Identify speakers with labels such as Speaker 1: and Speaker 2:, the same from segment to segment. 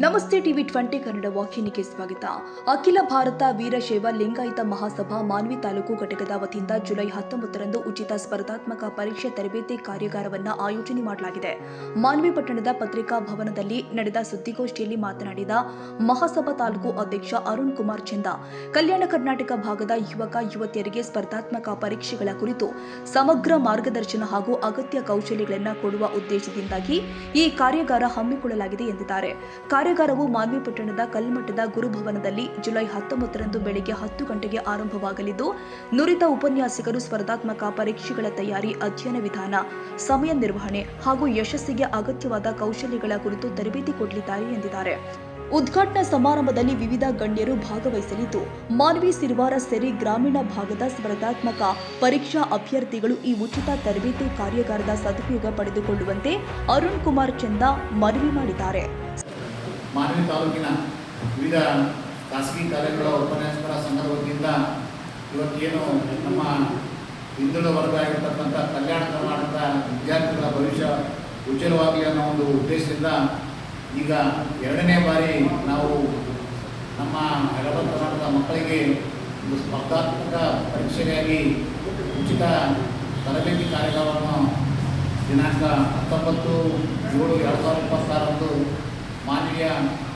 Speaker 1: ನಮಸ್ತೆ ಟಿವಿ 20 ಕನ್ನಡ ವಾಹಿನಿಗೆ ಸ್ವಾಗತ. ಅಖಿಲ ಭಾರತ ವೀರಶೈವ ಲಿಂಗಾಯತ ಮಹಾಸಭಾ ಮಾನ್ವಿ ತಾಲೂಕು ಘಟಕದ ವತಿಯಿಂದ ಜುಲೈ 19ರಂದು ಉಚಿತ ಸ್ಪರ್ಧಾತ್ಮಕ ಪರೀಕ್ಷೆ ತರಬೇತಿ ಕಾರ್ಯಾಗಾರವನ್ನು ಆಯೋಜನೆ ಮಾಡಲಾಗಿದೆ. ಮಾನ್ವಿ ಪಟ್ಟಣದ ಪತ್ರಿಕಾ ಭವನದಲ್ಲಿ ನಡೆದ ಸುದ್ದಿಗೋಷ್ಠಿಯಲ್ಲಿ ಮಾತನಾಡಿದ ಮಹಾಸಭಾ ತಾಲೂಕು ಅಧ್ಯಕ್ಷ ಅರುಣ್ ಕುಮಾರ್ ಚಂದ, ಕಲ್ಯಾಣ ಕರ್ನಾಟಕ ಭಾಗದ ಯುವಕ ಯುವತಿಯರಿಗೆ ಸ್ಪರ್ಧಾತ್ಮಕ ಪರೀಕ್ಷೆಗಳ ಕುರಿತು ಸಮಗ್ರ ಮಾರ್ಗದರ್ಶನ ಹಾಗೂ ಅಗತ್ಯ ಕೌಶಲ್ಯಗಳನ್ನು ಕೊಡುವ ಉದ್ದೇಶದಿಂದಾಗಿ ಈ ಕಾರ್ಯಾಗಾರ ಹಮ್ಮಿಕೊಳ್ಳಲಾಗಿದೆ ಎಂದಿದ್ದಾರೆ. ಕಾರ್ಯಾಗಾರವು ಮಾನ್ವಿ ಪಟ್ಟಣದ ಕಲ್ಮಠದ ಗುರುಭವನದಲ್ಲಿ ಜುಲೈ 19ರಂದು ಬೆಳಗ್ಗೆ 10 ಗಂಟೆಗೆ ಆರಂಭವಾಗಲಿದ್ದು, ನುರಿತ ಉಪನ್ಯಾಸಕರು ಸ್ಪರ್ಧಾತ್ಮಕ ಪರೀಕ್ಷೆಗಳ ತಯಾರಿ, ಅಧ್ಯಯನ ವಿಧಾನ, ಸಮಯ ನಿರ್ವಹಣೆ ಹಾಗೂ ಯಶಸ್ಸಿಗೆ ಅಗತ್ಯವಾದ ಕೌಶಲ್ಯಗಳ ಕುರಿತು ತರಬೇತಿ ಕೊಡಲಿದ್ದಾರೆ ಎಂದಿದ್ದಾರೆ. ಉದ್ಘಾಟನಾ ಸಮಾರಂಭದಲ್ಲಿ ವಿವಿಧ ಗಣ್ಯರು ಭಾಗವಹಿಸಲಿದ್ದು, ಮಾನ್ವಿ ಸಿರ್ವಾರ ಸೇರಿ ಗ್ರಾಮೀಣ ಭಾಗದ ಸ್ಪರ್ಧಾತ್ಮಕ ಪರೀಕ್ಷಾ ಅಭ್ಯರ್ಥಿಗಳು ಈ ಉಚಿತ ತರಬೇತಿ ಕಾರ್ಯಾಗಾರದ ಸದುಪಯೋಗ ಪಡೆದುಕೊಳ್ಳುವಂತೆ ಅರುಣ್ ಕುಮಾರ್ ಚಂದ ಮನವಿ ಮಾಡಿದ್ದಾರೆ.
Speaker 2: ಮಾನ್ವಿ ತಾಲೂಕಿನ ವಿವಿಧ ಖಾಸಗಿ ಕಾಲೇಜುಗಳ ಉಪನ್ಯಾಸಕರ ಸಂಘದ ವತಿಯಿಂದ ಇವತ್ತೇನು ನಮ್ಮ ಹಿಂದುಳಿದ ವರ್ಗ ಆಗಿರ್ತಕ್ಕಂಥ ಕಲ್ಯಾಣ ಕರ್ನಾಟಕದ ವಿದ್ಯಾರ್ಥಿಗಳ ಭವಿಷ್ಯ ಉಜ್ವಲವಾಗಲಿ ಅನ್ನೋ ಒಂದು ಉದ್ದೇಶದಿಂದ ಈಗ 2ನೇ ಬಾರಿ ನಾವು ನಮ್ಮ ಹೈದರಾಬಾದ್ ಕರ್ನಾಟಕದ ಮಕ್ಕಳಿಗೆ ಒಂದು ಸ್ಪರ್ಧಾತ್ಮಕ ಪರೀಕ್ಷೆಗಾಗಿ ಉಚಿತ ತರಬೇತಿ ಕಾರ್ಯಕ್ರಮವನ್ನು ದಿನಾಂಕ 19/7/2026 ಮಾನ್ವಿಯ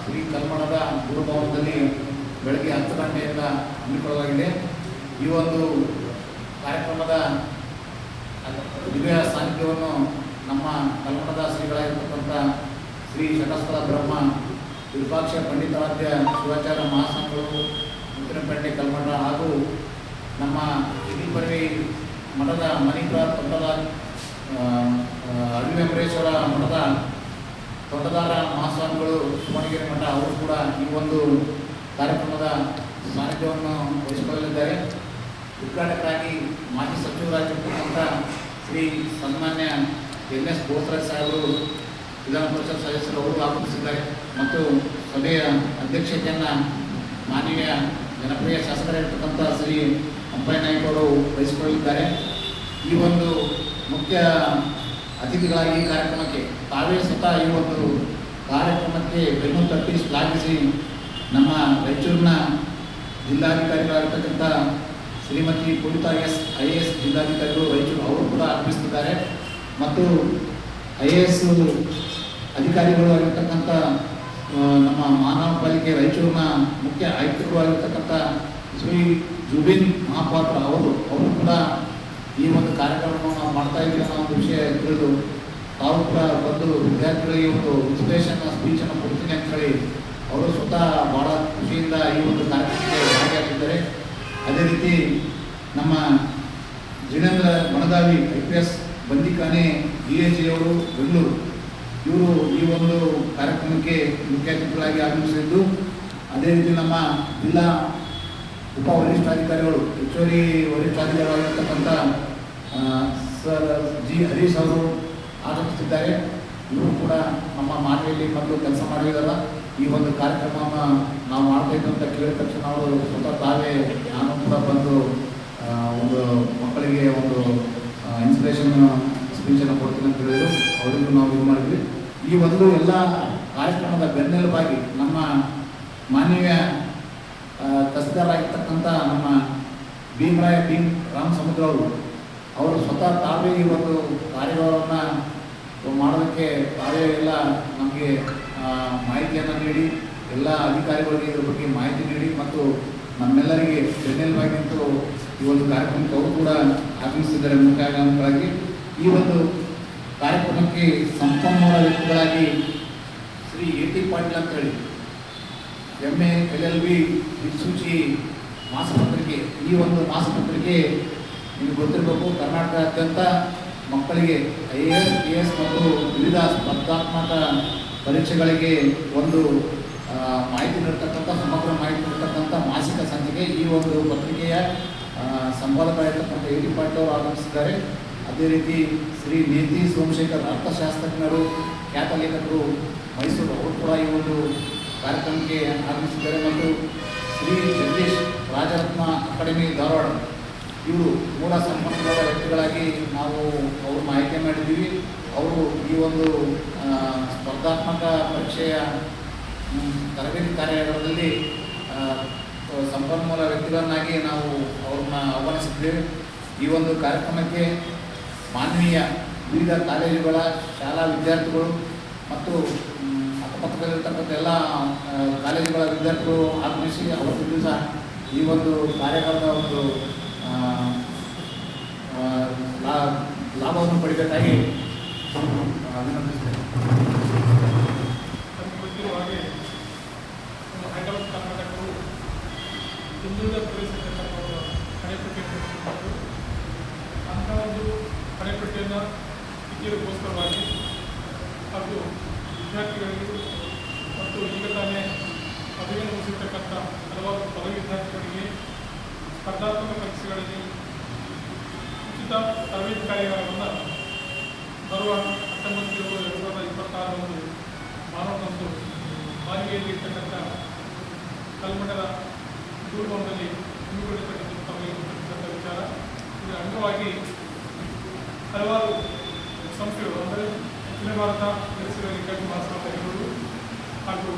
Speaker 2: ಶ್ರೀ ಕಲ್ಮಠದ ಗುರುಭವನದಲ್ಲಿ ಬೆಳಗ್ಗೆ 10 ಗಂಟೆಯಿಂದ ಹಮ್ಮಿಕೊಳ್ಳಲಾಗಿದೆ. ಈ ಒಂದು ಕಾರ್ಯಕ್ರಮದ ದಿವ್ಯ ಸಾನ್ನಿಧ್ಯವನ್ನು ನಮ್ಮ ಕಲ್ಮಠದ ಶ್ರೀಗಳಾಗಿರ್ತಕ್ಕಂಥ ಶ್ರೀ ಶಟಸ್ಥಲ ಬ್ರಹ್ಮ ವಿರೂಪಾಕ್ಷ ಪಂಡಿತಾರಾಧ್ಯ ಶಿವಾಚಾರ್ಯ ಮಹಾಸ್ವಾಮಿಗಳು ಮುತ್ತಿನಪೇಟೆ ಕಲ್ಮಠ ಹಾಗೂ ನಮ್ಮ ಹಿರಿಪರವಿ ಮಠದ ಮಣಿಪುರ ತೊಟ್ಟದ ಅಳಿವೆಂಬರೇಶ್ವರ ಮಠದ ತೋಟದಾರ ಮಹಾಸ್ವಾಮಿಗಳು ಸುಮಣಗಿರಿ ಮಠ ಅವರು ಕೂಡ ಈ ಒಂದು ಕಾರ್ಯಕ್ರಮದ ಸಾನ್ನಿಧ್ಯವನ್ನು ವಹಿಸಿಕೊಳ್ಳಲಿದ್ದಾರೆ. ಉದ್ಘಾಟಕರಾಗಿ ಮಾಜಿ ಸಚಿವರಾಗಿರ್ತಕ್ಕಂಥ ಶ್ರೀ ಸನ್ಮಾನ್ಯ NS ಬೋಸರಾಜ್ ಸಾಹೇಬರು ವಿಧಾನ ಪರಿಷತ್ ಸದಸ್ಯರು ಅವರು ಆಗಮಿಸಿದ್ದಾರೆ ಮತ್ತು ಸಭೆಯ ಅಧ್ಯಕ್ಷತೆಯನ್ನು ಮಾನ್ಯ ಜನಪ್ರಿಯ ಶಾಸಕರಾಗಿರ್ತಕ್ಕಂಥ ಶ್ರೀ ಅಂಪಯ್ಯ ನಾಯ್ಕ ಅವರು ವಹಿಸಿಕೊಳ್ಳಲಿದ್ದಾರೆ. ಈ ಒಂದು ಮುಖ್ಯ ಅತಿಥಿಗಳಾಗಿ ಈ ಕಾರ್ಯಕ್ರಮಕ್ಕೆ ತಾವೇ ಸ್ವತಃ ಈ ಒಂದು ಕಾರ್ಯಕ್ರಮಕ್ಕೆ ಬೆನ್ನು ತಟ್ಟಿ ಶ್ಲಾಘಿಸಿ ನಮ್ಮ ರಾಯಚೂರಿನ ಜಿಲ್ಲಾಧಿಕಾರಿಗಳಾಗಿರ್ತಕ್ಕಂಥ ಶ್ರೀಮತಿ ಪೂಜಿತಾ IAS ಜಿಲ್ಲಾಧಿಕಾರಿಗಳು ರಾಯಚೂರು ಅವರು ಕೂಡ ಆಗಮಿಸುತ್ತಿದ್ದಾರೆ ಮತ್ತು IAS ಅಧಿಕಾರಿಗಳು ಆಗಿರ್ತಕ್ಕಂಥ ನಮ್ಮ ಮಾನವ ಪಾಲಿಕೆ ರಾಯಚೂರಿನ ಮುಖ್ಯ ಆಯುಕ್ತರು ಆಗಿರ್ತಕ್ಕಂಥ ಶ್ರೀ ಜುಬಿನ್ ಮಹಾಪಾತ್ರ ಅವರು ಕೂಡ ಈ ಒಂದು ಕಾರ್ಯಕ್ರಮವನ್ನು ನಾವು ಮಾಡ್ತಾ ಇದ್ದೀವಿ ಅನ್ನೋ ಒಂದು ವಿಷಯ ತಿಳಿದು ತಾವು ಕೂಡ ಬಂದು ವಿದ್ಯಾರ್ಥಿಗಳಿಗೆ ಒಂದು ಇನ್ಸ್ಪಿರೇಷನ್ ಸ್ಪೀಚನ್ನು ಕೊಡ್ತೀನಿ ಅಂತ ಹೇಳಿ ಅವರು ಸ್ವತಃ ಭಾಳ ಖುಷಿಯಿಂದ ಈ ಒಂದು ಕಾರ್ಯಕ್ರಮಕ್ಕೆ ಭಾಗಿಯಾಗಿದ್ದಾರೆ. ಅದೇ ರೀತಿ ನಮ್ಮ ಜಿನೇಂದ್ರ ಮಣದಾವಿ IPS ಬಂದಿಖಾನೆ DAG ಅವರು ಬೆಂಗಳೂರು ಇವರು ಈ ಒಂದು ಕಾರ್ಯಕ್ರಮಕ್ಕೆ ಮುಖ್ಯ ಅತಿಥಿಗಳಾಗಿ ಆಗಮಿಸಿದ್ದು, ಅದೇ ರೀತಿ ನಮ್ಮ ಜಿಲ್ಲಾ ಉಪ ವರಿಷ್ಠಾಧಿಕಾರಿಗಳು ಹೆಚ್ಚುವರಿ ವರಿಷ್ಠಾಧಿಕಾರಿಗಳಾಗಿರ್ತಕ್ಕಂಥ ಸರ್ G ಹರೀಶ್ ಅವರು ಆಗಮಿಸುತ್ತಿದ್ದಾರೆ. ಇವರು ಕೂಡ ನಮ್ಮ ಮಾನ್ವಿಯಲ್ಲಿ ಮೊದಲು ಕೆಲಸ ಮಾಡಿದಾರ. ಈ ಒಂದು ಕಾರ್ಯಕ್ರಮವನ್ನು ನಾವು ಮಾಡ್ತಾಯಿದ್ದು ಅಂತ ಕೇಳಿದ ತಕ್ಷಣ ಅವರು ಸ್ವತಃ ತಾವೇ ನಾನು ಕೂಡ ಬಂದು ಒಂದು ಮಕ್ಕಳಿಗೆ ಒಂದು ಇನ್ಸ್ಪಿರೇಷನ್ ಸ್ಪೀಚನ್ನು ಕೊಡ್ತೀನಿ ಅಂತ ಹೇಳಿದ್ರು. ಅವರಿಗೂ ನಾವು ಇದು ಮಾಡಿದ್ವಿ. ಈ ಒಂದು ಎಲ್ಲ ಕಾರ್ಯಕ್ರಮದ ಬೆನ್ನೆಲುಬಾಗಿ ನಮ್ಮ ಮಾನ್ಯ ತಹಸೀಲ್ದಾರಾಗಿರ್ತಕ್ಕಂಥ ನಮ್ಮ ಭೀಮ್ ರಾಮ್ ಸಮುದ್ರ ಅವರು ಸ್ವತಃ ತಾವೇ ಈ ಒಂದು ಕಾರ್ಯಗಳನ್ನು ಮಾಡೋದಕ್ಕೆ ತಾವೇ ಎಲ್ಲ ನಮಗೆ ಮಾಹಿತಿಯನ್ನು ನೀಡಿ ಎಲ್ಲ ಅಧಿಕಾರಿಗಳಿಗೆ ಇದ್ರ ಬಗ್ಗೆ ಮಾಹಿತಿ ನೀಡಿ ಮತ್ತು ನಮ್ಮೆಲ್ಲರಿಗೆ ಬೆನ್ನೆಲುಬಾಗಿ ನಿಂತು ಈ ಒಂದು ಕಾರ್ಯಕ್ರಮಕ್ಕೆ ಅವರು ಕೂಡ ಆಗಮಿಸಿದ್ದಾರೆ ಮುಖ್ಯವಾಗಿ. ಈ ಒಂದು ಕಾರ್ಯಕ್ರಮಕ್ಕೆ ಸಂಪನ್ಮೂಲ ವ್ಯಕ್ತಿಗಳಾಗಿ ಶ್ರೀ AT ಪಾಟೀಲ್ ಅಂತ ಹೇಳಿ MA LLB ದಿಕ್ಸೂಚಿ ಮಾಸಪತ್ರಿಕೆ, ಈ ಒಂದು ಮಾಸಪತ್ರಿಕೆ ನಿಮಗೆ ಗೊತ್ತಿರಬೇಕು, ಕರ್ನಾಟಕದಾದ್ಯಂತ ಮಕ್ಕಳಿಗೆ IAS PS ಮತ್ತು ವಿವಿಧ ಸ್ಪರ್ಧಾತ್ಮಕ ಪರೀಕ್ಷೆಗಳಿಗೆ ಒಂದು ಮಾಹಿತಿ ನೀಡ್ತಕ್ಕಂಥ ಸಮಗ್ರ ಮಾಹಿತಿ ನೀಡ್ತಕ್ಕಂಥ ಮಾಸಿಕ ಸಂಚಿಕೆ. ಈ ಒಂದು ಪತ್ರಿಕೆಯ ಸಂಪಾದಕರಾಗಿರ್ತಕ್ಕಂಥ AT ಪಾಟೀಲ್ ಅವರು ಆಗಮಿಸಿದ್ದಾರೆ. ಅದೇ ರೀತಿ ಶ್ರೀ ನೇತಿ ಸೋಮಶೇಖರ್ ಅರ್ಥಶಾಸ್ತ್ರಜ್ಞರು, ಖ್ಯಾತ ಲೇಖಕರು ಮೈಸೂರು ಅವರು ಕೂಡ ಈ ಒಂದು ಕಾರ್ಯಕ್ರಮಕ್ಕೆ ಆಗಮಿಸಿದ್ದಾರೆ ಮತ್ತು ಶ್ರೀ ಜಗದೀಶ್ ರಾಜರತ್ನ ಅಕಾಡೆಮಿ ಧಾರವಾಡ ಇವರು ಮೂಲ ಸಂಪನ್ಮೂಲ ವ್ಯಕ್ತಿಗಳಾಗಿ ನಾವು ಅವರು ಮಾಹಿತಿ ಮಾಡಿದ್ದೀವಿ. ಅವರು ಈ ಒಂದು ಸ್ಪರ್ಧಾತ್ಮಕ ಪರೀಕ್ಷೆಯ ತರಬೇತಿ ಕಾರ್ಯಾಗಾರದಲ್ಲಿ ಸಂಪನ್ಮೂಲ ವ್ಯಕ್ತಿಗಳನ್ನಾಗಿ ನಾವು ಅವ್ರನ್ನ ಆಹ್ವಾನಿಸಿದ್ದೇವೆ. ಈ ಒಂದು ಕಾರ್ಯಕ್ರಮಕ್ಕೆ ಮಾನವೀಯ ವಿವಿಧ ಕಾಲೇಜುಗಳ ಶಾಲಾ ವಿದ್ಯಾರ್ಥಿಗಳು ಮತ್ತು ಅಕ್ಕಪಕ್ಕದಲ್ಲಿರ್ತಕ್ಕಂಥ ಎಲ್ಲ ಕಾಲೇಜುಗಳ ವಿದ್ಯಾರ್ಥಿಗಳು ಆಗಮಿಸಿ ಅವತ್ತು ದಿವಸ ಈ ಒಂದು ಕಾರ್ಯಕ್ರಮದ ಒಂದು ಲಾಭವನ್ನು ಪಡೆಯಬೇಕಾಗಿ ವಿನಂತಿಸ್ತೇನೆ.
Speaker 3: ಹಾಗೆ ನಮ್ಮ ಹೈದರಾಬಾದ್ ಕರ್ನಾಟಕವು ಹಿಂದುಳಿದ ಪ್ರದೇಶದಲ್ಲಿರುವ ಹಣೆಪಟ್ಟಿಯನ್ನು ಕೊಟ್ಟಿದ್ದು ಅಂಥ ಒಂದು ಹಣೆಪಟ್ಟಿಯನ್ನು ಇತಿಗೋಸ್ಕರವಾಗಿ ಹಾಗೂ ವಿದ್ಯಾರ್ಥಿಗಳಿಗೆ ಮತ್ತು ಈಗ ತಾನೇ ಪದವಿ ಮುಗಿಸಿರ್ತಕ್ಕಂಥ ಹಲವಾರು ಪದವಿ ವಿದ್ಯಾರ್ಥಿಗಳಿಗೆ ಸ್ಪರ್ಧಾತ್ಮಕ ಪರೀಕ್ಷೆಗಳಲ್ಲಿ ಉಚಿತ ತರಬೇತಿ ಕಾರ್ಯಾಗಾರವನ್ನು ಬರುವ 19/7/2026 ಭಾನುವಾರದಂದು ಮಾಲಿಗೆಯಲ್ಲಿ ಇರ್ತಕ್ಕಂಥ ಕಲ್ಮಠದ ದೂರಭವನದಲ್ಲಿ ಹಮ್ಮಿಕೊಂಡಿರ್ತಕ್ಕಂಥ ತಮಗೆ ಗೊತ್ತಿರ್ತಕ್ಕಂಥ ವಿಚಾರ. ಇದರ ಅಂಗವಾಗಿ ಹಲವಾರು ಸಂಸ್ಥೆಗಳು ಅಂದರೆ ಅಖಿಲ ಭಾರತ ಪರಿಸರ ಲಿಂಗಾಯತ ಮಹಾಸಭಾ ಇರುವುದು ಹಾಗೂ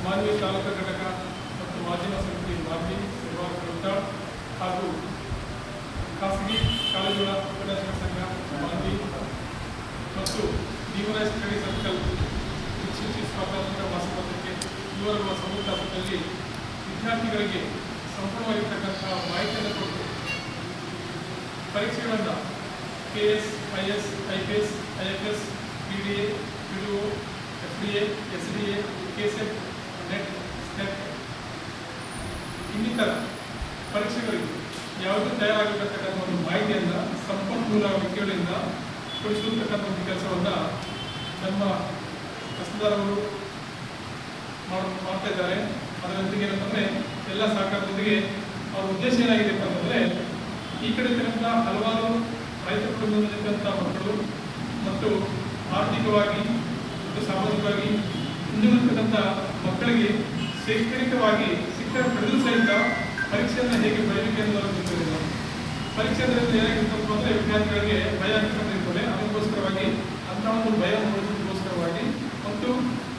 Speaker 3: ಮಾನವೀಯ ಚಾಲಕ ಘಟಕ ಮತ್ತು ಮಾಧ್ಯಮ ಸಮಿತಿ ಮಾಜಿ ಉತ್ತಾಳ್ ಹಾಗೂ ಖಾಸಗಿ ಕಾಲೇಜುಗಳ ಉಪನ್ಯಾಸಕ ಸಂಘ ಮಾಜಿ ಮತ್ತು ಡಿವೈಸ್ ಸ್ಟಡಿ ಸರ್ಕಲ್ ಶಿಕ್ಷಿ ಸ್ಪರ್ಧಾತ್ಮಕ ಮಾಸಪತ್ರಿಕೆ ಇವರುಗಳ ಸಂಯುಕ್ತಾಸದಲ್ಲಿ ವಿದ್ಯಾರ್ಥಿಗಳಿಗೆ ಸಂಪೂರ್ಣವಾಗಿರ್ತಕ್ಕಂಥ ಮಾಹಿತಿಯನ್ನು ಕೊಟ್ಟು ಪರೀಕ್ಷೆಗಳನ್ನು KS, IS, IPS, IFS, PDA, PDO, FDA, SDA, KSET, NET, STEP ಇನ್ನಿತರ ಪರೀಕ್ಷೆಗಳಿಗೆ ಯಾವುದೇ ತಯಾರಾಗಿರ್ತಕ್ಕಂಥ ಒಂದು ಮಾಹಿತಿಯನ್ನು ಸಂಪನ್ಮೂಲ ವ್ಯಕ್ತಿಗಳಿಂದ ಕೊಡಿಸಿರ್ತಕ್ಕಂಥ ಒಂದು ಕೆಲಸವನ್ನು ನಮ್ಮ ತಹಸೀಲ್ದಾರರು ಮಾಡ್ತಾ ಇದ್ದಾರೆ. ಅದರೊಂದಿಗೆ ಏನಂತಂದರೆ ಎಲ್ಲ ಸಹಕಾರದೊಂದಿಗೆ ಅವರ ಉದ್ದೇಶ ಏನಾಗಿದೆ ಅಂತಂದರೆ ಈ ಕಡೆ ಇರ್ತಕ್ಕಂಥ ಹಲವಾರು ರೈತ ಕುಟುಂಬದಲ್ಲಿದ್ದಂಥ ಮಕ್ಕಳು ಮತ್ತು ಆರ್ಥಿಕವಾಗಿ ಮತ್ತು ಸಾಮಾಜಿಕವಾಗಿ ಹಿಂದುಳಿದಿರ್ತಕ್ಕಂಥ ಮಕ್ಕಳಿಗೆ ಶೈಕ್ಷಣಿಕವಾಗಿ ಶಿಕ್ಷಣ ಪಡೆದರೂ ಸಹಿತ ಪರೀಕ್ಷೆಯನ್ನು ಹೇಗೆ ಬರೀಬೇಕು ಅನ್ನೋದು ಗೊತ್ತಿರಲಿಲ್ಲ. ಪರೀಕ್ಷೆ ಅಂದರೆ ಏನಾಗಿರ್ತಪ್ಪ ಅಂದರೆ ವಿದ್ಯಾರ್ಥಿಗಳಿಗೆ ಭಯ ಇರ್ತದೆ. ಅದಕ್ಕೋಸ್ಕರವಾಗಿ ಅಂಥ ಒಂದು ಭಯ ಮೂಡಿಸೋದಕ್ಕೋಸ್ಕರವಾಗಿ ಮತ್ತು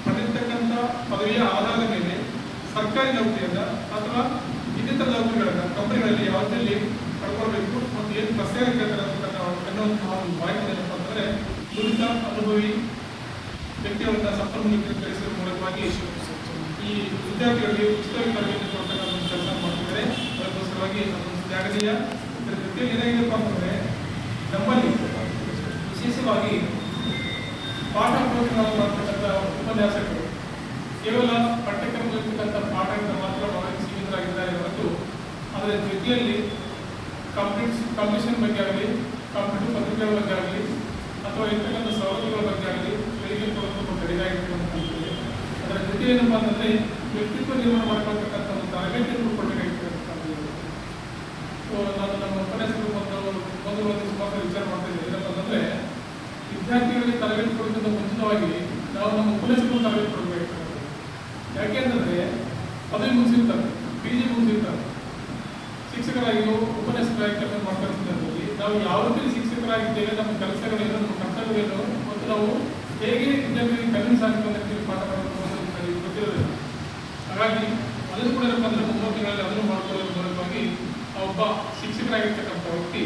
Speaker 3: ಪಡೆದಿರ್ತಕ್ಕಂಥ ಪದವಿಯ ಆಧಾರದ ಮೇಲೆ ಸರ್ಕಾರಿ ನೌಕರಿಯನ್ನು ಅಥವಾ ಇನ್ನಿತರ ನೌಕರಿಗಳನ್ನು ಕಂಪನಿಗಳಲ್ಲಿ ಯಾವುದಲ್ಲಿ ಪಡ್ಕೊಳ್ಬೇಕು ಮತ್ತು ಏನು ಪ್ರಸ್ತಾವ ಕೇಳ್ತಾರೆ ಅನ್ನುವಂತಹ ಒಂದು ಮಾಹಿತಿ ಏನಪ್ಪ ಅಂತಂದರೆ ನುರಿತ ಅನುಭವಿ ವ್ಯಕ್ತಿಯವರನ್ನ ಸಂಪನ್ಮೂಲ ಕಳಿಸುವ ಮೂಲಕವಾಗಿ ಈ ವಿದ್ಯಾರ್ಥಿಗಳಿಗೆ ಉಚಿತವಾಗಿ ತರಬೇತಿ ಕೊಡ್ತಕ್ಕಂಥ ಒಂದು ಕೆಲಸ ಮಾಡ್ತಿದ್ದಾರೆ. ಅದಕ್ಕೋಸ್ಕರವಾಗಿ ಅದೊಂದು ತ್ಯಾಗನೀಯ. ಇದರ ಜೊತೆಯಲ್ಲಿ ಏನಾಗಿದೆಪ್ಪ ಅಂತಂದರೆ ನಮ್ಮಲ್ಲಿ ವಿಶೇಷವಾಗಿ ಪಾಠ ಪ್ರವಚನ ಮಾಡ್ತಕ್ಕಂಥ ಉಪನ್ಯಾಸಕರು ಕೇವಲ ಪಠ್ಯಕ್ರಮದಲ್ಲಿರ್ತಕ್ಕಂಥ ಪಾಠದಿಂದ ಮಾತ್ರ ಅವರಿಗೆ ಸೀಮಿತರಾಗಿದ್ದಾರೆ ಹೊರತು ಅದರ ಜೊತೆಯಲ್ಲಿ ಕಾಂಪಿಟೇಷನ್ ಬಗ್ಗೆ ಆಗಲಿ, ಕಾಂಪಿಟೇಟಿವ್ ಪತ್ರಿಕೆಗಳ ಬಗ್ಗೆ ಆಗಲಿ ಅಥವಾ ಇರ್ತಕ್ಕಂಥ ಸವಲತ್ತುಗಳ ಬಗ್ಗೆ ಆಗಲಿ ತುಂಬ ಕಡಿಮೆಯಾಗಿರ್ತಕ್ಕಂಥದ್ದು. ಅದರ ಜೊತೆ ಏನಪ್ಪ ಅಂತಂದರೆ ವ್ಯಕ್ತಿತ್ವ ನಿರ್ಮಾಣ ಮಾಡ್ಕೊಳ್ತಕ್ಕಂಥ ಒಂದು ತರಬೇತಿಯನ್ನು ಕೊಡಬೇಕಾಗಿರ್ತಕ್ಕಂಥದ್ದು. ಸೊ ನಾನು ನಮ್ಮ ಉಪನ್ಯಾಸಕರು ಒಂದು ಸುಮಾರು ವಿಚಾರ ಮಾಡ್ತಾ ಇದ್ದೇನೆ. ಏನಪ್ಪ ಅಂತಂದರೆ ವಿದ್ಯಾರ್ಥಿಗಳಿಗೆ ತರಬೇತಿ ಕೊಡೋದಕ್ಕಿಂತ ಮುಂಚಿತವಾಗಿ ನಾವು ನಮ್ಮ ಉಪನ್ಯಾಸಕರು ತರಬೇತಿ ಕೊಡಬೇಕಾಗ್ತದೆ. ಯಾಕೆ ಅಂತಂದರೆ ಪದವಿ ಮುಗಿಸಿರ್ತಾರೆ, PG ಮುಗಿಸಿರ್ತಾರೆ, ಶಿಕ್ಷಕರಾಗಿ ಉಪನ್ಯಾಸಕರಾಗಿ ಕೆಲಸ ಮಾಡ್ತಾ ಸಂದರ್ಭದಲ್ಲಿ ನಾವು ಯಾವ ರೀತಿ ಶಿಕ್ಷಕರಾಗಿದ್ದೇವೆ, ನಮ್ಮ ಕೆಲಸಗಳೇನು, ನಮ್ಮ ಕರ್ತವ್ಯವೇನು ಮತ್ತು ನಾವು ಹೇಗೆ ವಿದ್ಯಾರ್ಥಿಗಳಿಗೆ ಕನ್ವಿನ್ಸ್ ಆಗಬೇಕು ಪಾಠ ಮಾಡಬೇಕು ಅನ್ನೋದು ಗೊತ್ತಿರೋದಿಲ್ಲ. ಹಾಗಾಗಿ ಅದನ್ನು ಕೂಡ ಏನಪ್ಪ ಅಂದರೆ ಮುಂಬತ್ತಿನಲ್ಲಿ ಅದನ್ನು ಮಾಡ್ಕೊಳ್ಳೋದ್ರ ಮೂಲಕವಾಗಿ ಒಬ್ಬ ಶಿಕ್ಷಕರಾಗಿರ್ತಕ್ಕಂಥ ವ್ಯಕ್ತಿ,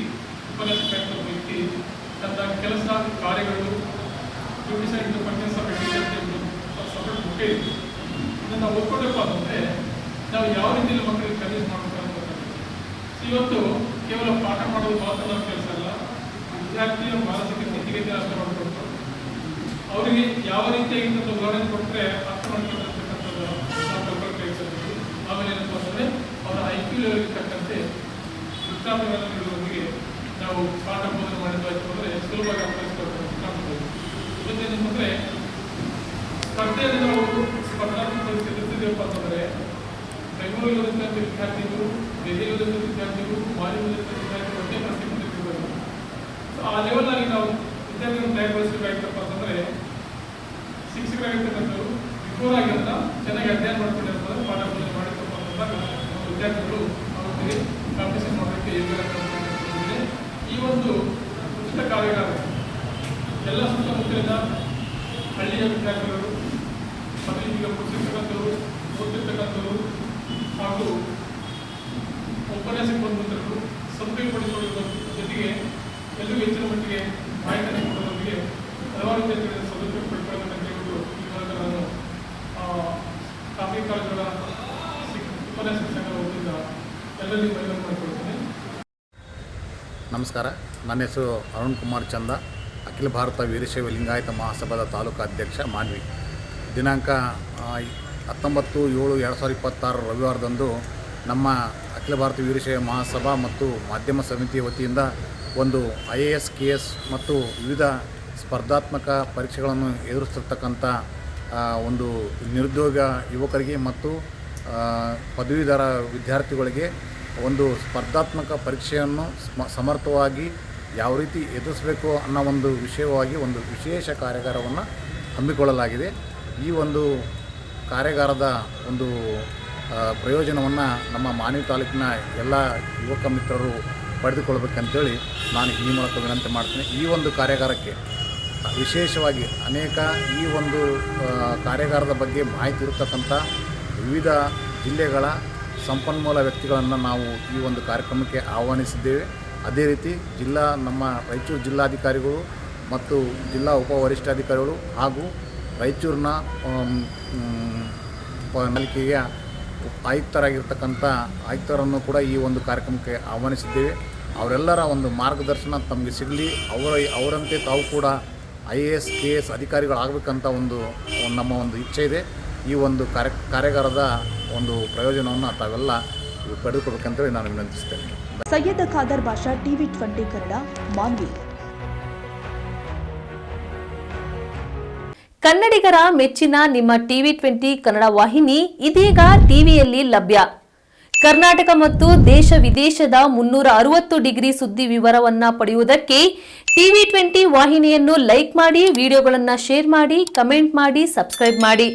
Speaker 3: ಉಪನ್ಯಾಸಕರಾಗಿರ್ತಕ್ಕಂಥ ವ್ಯಕ್ತಿ ತನ್ನ ಕೆಲಸ ಕಾರ್ಯಗಳು ಡ್ಯೂಟಿಷನ್ functions of education separate book ಇದೆ. ಇದನ್ನು ನಾವು ಓದ್ಕೊಳ್ಬೇಕು ಅಂತಂದರೆ ನಾವು ಯಾವ ರೀತಿಯಲ್ಲಿ ಮಕ್ಕಳಿಗೆ ಕನ್ವಿನ್ಸ್ ಮಾಡಬೇಕು ಅಂತ ಇವತ್ತು ಕೇವಲ ಪಾಠ ಮಾಡೋದು ಮಾತ್ರ ನಮ್ಮ ಕೆಲಸ ಅಲ್ಲ. ವಿದ್ಯಾರ್ಥಿಯ ಮಾನಸಿಕ ಸ್ಥಿತಿಗತಿ ಅರ್ಥ ಮಾಡಿಕೊಟ್ಟು ಅವರಿಗೆ ಯಾವ ರೀತಿಯಾಗಿ ಉದಾಹರಣೆ ಕೊಟ್ಟರೆ ಅರ್ಥ ಮಾಡ್ಕೊಂಡಿರ್ತಕ್ಕಂಥದ್ದು ನಾವು ಕಲ್ಪನೆ ಕಲಿಸಬೇಕು. ಆಮೇಲೆ ಏನಪ್ಪ ಅಂತಂದರೆ ಅವರ IQ ಲೆವೆಲ್ಗೆ ತಕ್ಕಂತೆ ವೃತ್ತಾಂತಗಳನ್ನು ನೀಡುವವರಿಗೆ ನಾವು ಪಾಠ ಬೋಧನೆ ಮಾಡಿದ್ದಾಯ್ತು ಅಂದರೆ ಸುಲಭವಾಗಿ ಅರ್ಥೈಸ್ಕೊಳ್ಬೇಕು ಕಾಣ್ಬೋದು. ಇವತ್ತೇನಂತಂದರೆ ಸ್ಪರ್ಧೆಯಲ್ಲಿ ನಾವು ಸ್ಪರ್ಧಾತ್ಮಕ ಪರೀಕ್ಷೆ ಎದುರಿಸಿದೇವಪ್ಪ ಅಂತಂದರೆ ಬೆಂಗಳೂರು ಓದಿದಂಥ ವಿದ್ಯಾರ್ಥಿಗಳು, ದೆಹಲಿ ಓದಿದಂಥ ವಿದ್ಯಾರ್ಥಿಗಳು, ಮಾಲಿ ಓದಿದಂಥ ವಿದ್ಯಾರ್ಥಿಗಳು ಒಂದೇ ಪ್ರಶ್ನೆ ಬಂದಿರ್ಬೋದು. ಸೊ ಆ ಲೆವೆಲ್ನಾಗಿ ನಾವು ವಿದ್ಯಾರ್ಥಿಗಳನ್ನು ತಯಾರಿಸಬೇಕಾಗಿತ್ತಪ್ಪ ಅಂತಂದರೆ ಶಿಕ್ಷಕರಾಗಿರ್ತಕ್ಕಂಥವ್ರು ಬಿಫೋರ್ ಆಗಿರೋದ ಚೆನ್ನಾಗಿ ಅಧ್ಯಯನ ಮಾಡ್ಕೊಂಡಿರ್ತಾರೆ, ಪಾಠ ಬೋಧನೆ ಮಾಡಿರ್ತಪ್ಪ ಅಂತಂದಾಗ ನಮ್ಮ ವಿದ್ಯಾರ್ಥಿಗಳು ಅವರಿಗೆ ಕಾಂಪಿಟೇಷನ್ ಮಾಡೋಕ್ಕೆ ಯೋಗ್ಯರಾಗ್ತದೆ. ಈ ಒಂದು ಉಚಿತ ಕಾರ್ಯಾಗಾರ ಎಲ್ಲ ಸುತ್ತಮುತ್ತಲಿನ ಹಳ್ಳಿಯ ವಿದ್ಯಾರ್ಥಿಗಳು, ಪದವಿ ಈಗ ಪುಸ್ತಕಗಳು ಓದ್ತಿರ್ತಕ್ಕಂಥವರು ಹಾಗೂ ಉಪನ್ಯಾಸಕ್ಕೆ ಬಂದಂಥವರು ಸದುಪಯೋಗಪಡಿಸಿಕೊಳ್ಳುವ ಜೊತೆಗೆ ಎಲ್ಲರೂ ಹೆಚ್ಚಿನ ಮಟ್ಟಿಗೆ ಮಾಹಿತಿಯನ್ನು ಕೊಡೋದೊಂದಿಗೆ ಹಲವಾರು ಕ್ಷೇತ್ರಗಳಲ್ಲಿ ಸದುಪಯೋಗ ಪಡ್ಕೊಳ್ಳಬೇಕಂತ ಹೇಳ್ಬಿಟ್ಟು ಈ ಮೂಲಕ ನಾನು ಖಾಸಗಿ ಕಾಲೇಜುಗಳ ಉಪನ್ಯಾಸಕ ಸಂಘದ ವತಿಯಿಂದ ಎಲ್ಲರಿಗೂ ಮನವಿ ಮಾಡಿಕೊಳ್ತೇನೆ.
Speaker 4: ನಮಸ್ಕಾರ, ನನ್ನ ಹೆಸರು ಅರುಣ್ ಕುಮಾರ್ ಚಂದ, ಅಖಿಲ ಭಾರತ ವೀರಶೈವ ಲಿಂಗಾಯತ ಮಹಾಸಭಾದ ತಾಲೂಕು ಅಧ್ಯಕ್ಷ ಮಾನ್ವಿ. ದಿನಾಂಕ 19/7/2026 ರವಿವಾರದಂದು ನಮ್ಮ ಅಖಿಲ ಭಾರತ ವೀರಶೈವ ಮಹಾಸಭಾ ಮತ್ತು ಮಾಧ್ಯಮ ಸಮಿತಿಯ ವತಿಯಿಂದ ಒಂದು IAS KS ಮತ್ತು ವಿವಿಧ ಸ್ಪರ್ಧಾತ್ಮಕ ಪರೀಕ್ಷೆಗಳನ್ನು ಎದುರಿಸ್ತಿರ್ತಕ್ಕಂಥ ಒಂದು ನಿರುದ್ಯೋಗ ಯುವಕರಿಗೆ ಮತ್ತು ಪದವೀಧರ ವಿದ್ಯಾರ್ಥಿಗಳಿಗೆ ಒಂದು ಸ್ಪರ್ಧಾತ್ಮಕ ಪರೀಕ್ಷೆಯನ್ನು ಸಮರ್ಥವಾಗಿ ಯಾವ ರೀತಿ ಎದುರಿಸಬೇಕು ಅನ್ನೋ ಒಂದು ವಿಷಯವಾಗಿ ಒಂದು ವಿಶೇಷ ಕಾರ್ಯಾಗಾರವನ್ನು ಹಮ್ಮಿಕೊಳ್ಳಲಾಗಿದೆ. ಈ ಒಂದು ಕಾರ್ಯಾಗಾರದ ಒಂದು ಪ್ರಯೋಜನವನ್ನು ನಮ್ಮ ಮಾನ್ವಿ ತಾಲೂಕಿನ ಎಲ್ಲ ಯುವಕ ಮಿತ್ರರು ಪಡೆದುಕೊಳ್ಬೇಕಂತೇಳಿ ನಾನು ಈ ಮೂಲಕ ವಿನಂತಿ ಮಾಡ್ತೀನಿ. ಈ ಒಂದು ಕಾರ್ಯಾಗಾರಕ್ಕೆ ವಿಶೇಷವಾಗಿ ಅನೇಕ ಈ ಒಂದು ಕಾರ್ಯಾಗಾರದ ಬಗ್ಗೆ ಮಾಹಿತಿ ಇರತಕ್ಕಂಥ ವಿವಿಧ ಜಿಲ್ಲೆಗಳ ಸಂಪನ್ಮೂಲ ವ್ಯಕ್ತಿಗಳನ್ನು ನಾವು ಈ ಒಂದು ಕಾರ್ಯಕ್ರಮಕ್ಕೆ ಆಹ್ವಾನಿಸಿದ್ದೇವೆ. ಅದೇ ರೀತಿ ನಮ್ಮ ರಾಯಚೂರು ಜಿಲ್ಲಾಧಿಕಾರಿಗಳು ಮತ್ತು ಜಿಲ್ಲಾ ಉಪವರಿಷ್ಠಾಧಿಕಾರಿಗಳು ಹಾಗೂ ರಾಯಚೂರಿನ ಪಾಲಿಕೆಯ ಆಯುಕ್ತರಾಗಿರ್ತಕ್ಕಂಥ ಆಯುಕ್ತರನ್ನು ಕೂಡ ಈ ಒಂದು ಕಾರ್ಯಕ್ರಮಕ್ಕೆ ಆಹ್ವಾನಿಸಿದ್ದೇವೆ. ಅವರೆಲ್ಲರ ಒಂದು ಮಾರ್ಗದರ್ಶನ ತಮಗೆ ಸಿಗಲಿ, ಅವರಂತೆ ತಾವು ಕೂಡ IAS KS ಅಧಿಕಾರಿಗಳಾಗಬೇಕಂತ ನಮ್ಮ ಒಂದು ಇಚ್ಛೆ ಇದೆ. ಈ ಒಂದು ಕಾರ್ಯಾಗಾರದ ಒಂದು ಪ್ರಯೋಜನವನ್ನು ತಾವೆಲ್ಲ ಪಡೆದುಕೊಳ್ಬೇಕಂತೇಳಿ ನಾನು ವಿನಂತಿಸ್ತೇನೆ.
Speaker 1: ಸೈಯದ್ ಖಾದರ್ ಬಾಷಾ, TV20 ಕನ್ನಡ, ಮಾನ್ವಿ.
Speaker 5: ಕನ್ನಡಿಗರ ಮೆಚ್ಚಿನ ನಿಮ್ಮ TV20 ಕನ್ನಡ ವಾಹಿನಿ ಇದೀಗ ಟಿವಿಯಲ್ಲಿ ಲಭ್ಯ. ಕರ್ನಾಟಕ ಮತ್ತು ದೇಶ ವಿದೇಶದ 360 ಡಿಗ್ರಿ ಸುದ್ದಿ ವಿವರವನ್ನ ಪಡೆಯುವುದಕ್ಕೆ TV20 ವಾಹಿನಿಯನ್ನು ಲೈಕ್ ಮಾಡಿ, ವಿಡಿಯೋಗಳನ್ನು ಶೇರ್ ಮಾಡಿ, ಕಮೆಂಟ್ ಮಾಡಿ, ಸಬ್ಸ್ಕ್ರೈಬ್ ಮಾಡಿ.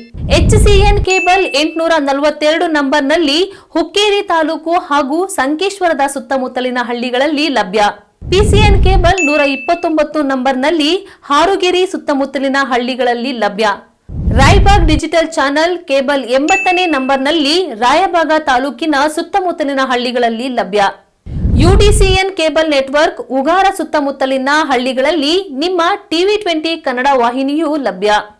Speaker 5: HCN ಕೇಬಲ್ 842 ನಂಬರ್ನಲ್ಲಿ ಹುಕ್ಕೇರಿ ತಾಲೂಕು ಹಾಗೂ ಸಂಕೇಶ್ವರದ ಸುತ್ತಮುತ್ತಲಿನ ಹಳ್ಳಿಗಳಲ್ಲಿ ಲಭ್ಯ. PCN ಕೇಬಲ್ 129 ನಂಬರ್ನಲ್ಲಿ ಹಾರುಗೆರೆ ಸುತ್ತಮುತ್ತಲಿನ ಹಳ್ಳಿಗಳಲ್ಲಿ ಲಭ್ಯ. ರಾಯಬಾಗ್ ಡಿಜಿಟಲ್ ಚಾನೆಲ್ ಕೇಬಲ್ 80ನೇ ನಂಬರ್ನಲ್ಲಿ ರಾಯಬಾಗ ತಾಲೂಕಿನ ಸುತ್ತಮುತ್ತಲಿನ ಹಳ್ಳಿಗಳಲ್ಲಿ ಲಭ್ಯ. UDCN ಕೇಬಲ್ ನೆಟ್ವರ್ಕ್ ಉಗಾರ ಸುತ್ತಮುತ್ತಲಿನ ಹಳ್ಳಿಗಳಲ್ಲಿ ನಿಮ್ಮ TV20 ಕನ್ನಡ ವಾಹಿನಿಯೂ ಲಭ್ಯ.